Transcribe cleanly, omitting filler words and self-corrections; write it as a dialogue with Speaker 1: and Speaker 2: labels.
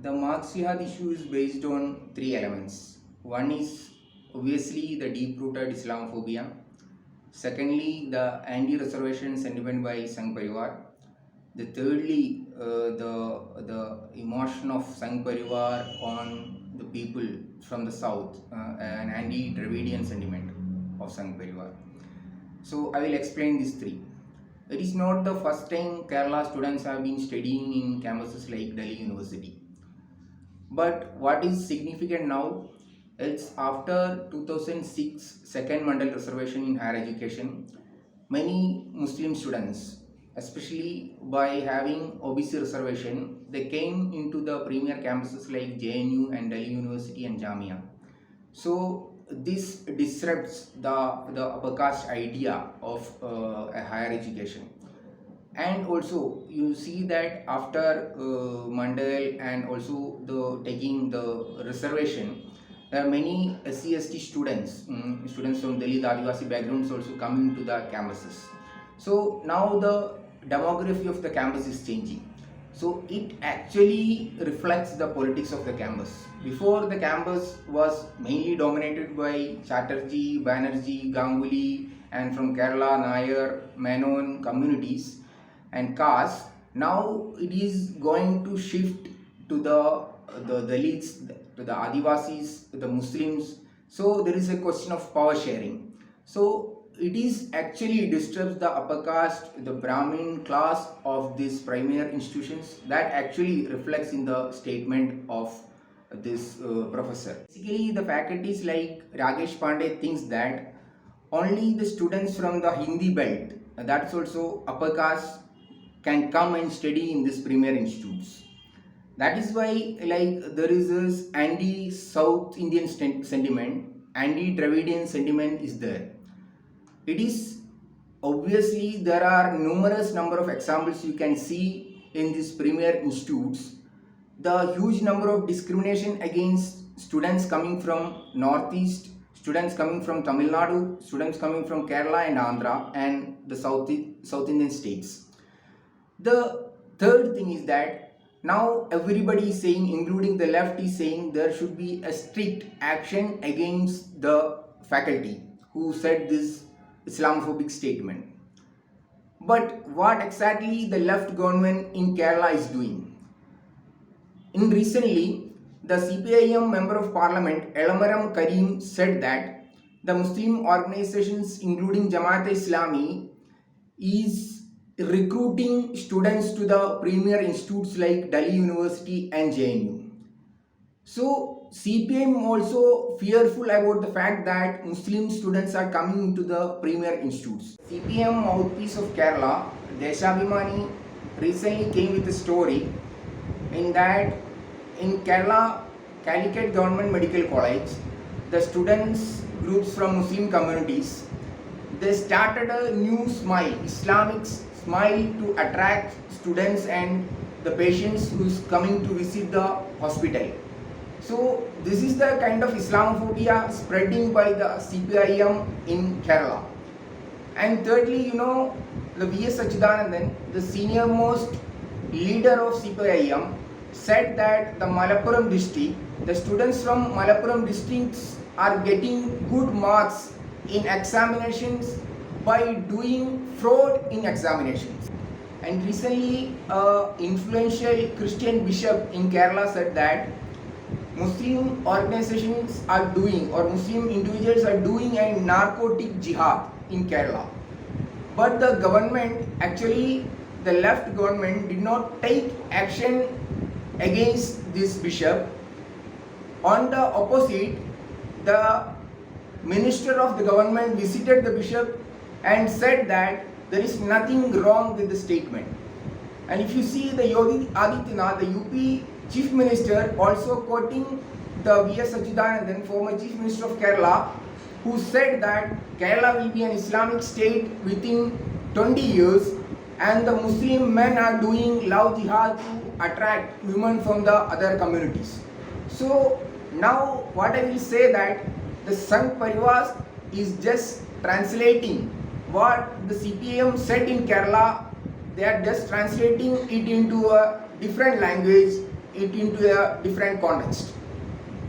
Speaker 1: The Marx Jihad issue is based on three elements. One is obviously the deep-rooted Islamophobia. Secondly, the anti-reservation sentiment by Sangh Parivar. The thirdly, the emotion of Sangh Parivar on the people from the south, an anti-Dravidian sentiment of Sangh Parivar. So I will explain these three. It is not the first time Kerala students have been studying in campuses like Delhi University. But what is significant now, it's after 2006 second Mandal reservation in higher education, many Muslim students, especially by having OBC reservation, they came into the premier campuses like JNU and Delhi University and Jamia. So this disrupts the upper caste idea of a higher education. And also you see that after Mandal and also the taking the reservation, there are many SC/ST students, students from Dalit Adivasi backgrounds also coming to the campuses. So now the demography of the campus is changing. So it actually reflects the politics of the campus. Before, the campus was mainly dominated by Chatterjee, Banerjee, Ganguly and from Kerala, Nair, Menon communities and caste. Now it is going to shift to the Dalits, to the Adivasis, to the Muslims. So there is a question of power sharing. So it is actually disturbs the upper caste, the Brahmin class of these premier institutions. That actually reflects in the statement of this professor. Basically, the faculties like Rakesh Pandey thinks that only the students from the Hindi belt, that's also upper caste, can come and study in these premier institutes. That is why there is this anti-South Indian sentiment, anti-Dravidian sentiment is there. It is obviously there are numerous number of examples you can see in these premier institutes. The huge number of discrimination against students coming from Northeast, students coming from Tamil Nadu, students coming from Kerala and Andhra and the South Indian states. The third thing is that now everybody is saying, including the left, is saying there should be a strict action against the faculty who said this Islamophobic statement. But what exactly the left government in Kerala is doing? In recently, the CPIM member of parliament Elamaram Karim said that the Muslim organizations including Jamaat-e-Islami is recruiting students to the premier institutes like Delhi University and JNU. So CPM also fearful about the fact that Muslim students are coming into the premier institutes. CPM mouthpiece of Kerala, Deshabhimani, recently came with a story in that in Kerala, Calicut Government Medical College, the students groups from Muslim communities, they started a new smile, Islamic smile to attract students and the patients who's coming to visit the hospital. So this is the kind of Islamophobia spreading by the CPIM in Kerala. And thirdly, the V.S. Achudanandan, the senior most leader of CPIM, said that the Malappuram district, the students from Malappuram districts are getting good marks in examinations by doing fraud in examinations. And recently, influential Christian bishop in Kerala said that Muslim organizations are doing or Muslim individuals are doing a narcotic jihad in Kerala. But the government, actually the left government, did not take action against this bishop. On the opposite, the minister of the government visited the bishop and said that there is nothing wrong with the statement. And if you see the Yogi Adityanath, the UP Chief Minister, also quoting the V.S. Achudanandan, former Chief Minister of Kerala, who said that Kerala will be an Islamic state within 20 years and the Muslim men are doing love jihad to attract women from the other communities. So now what I will say that the Sangh Parivar is just translating what the CPM said in Kerala. They are just translating it into a different language it into a different context.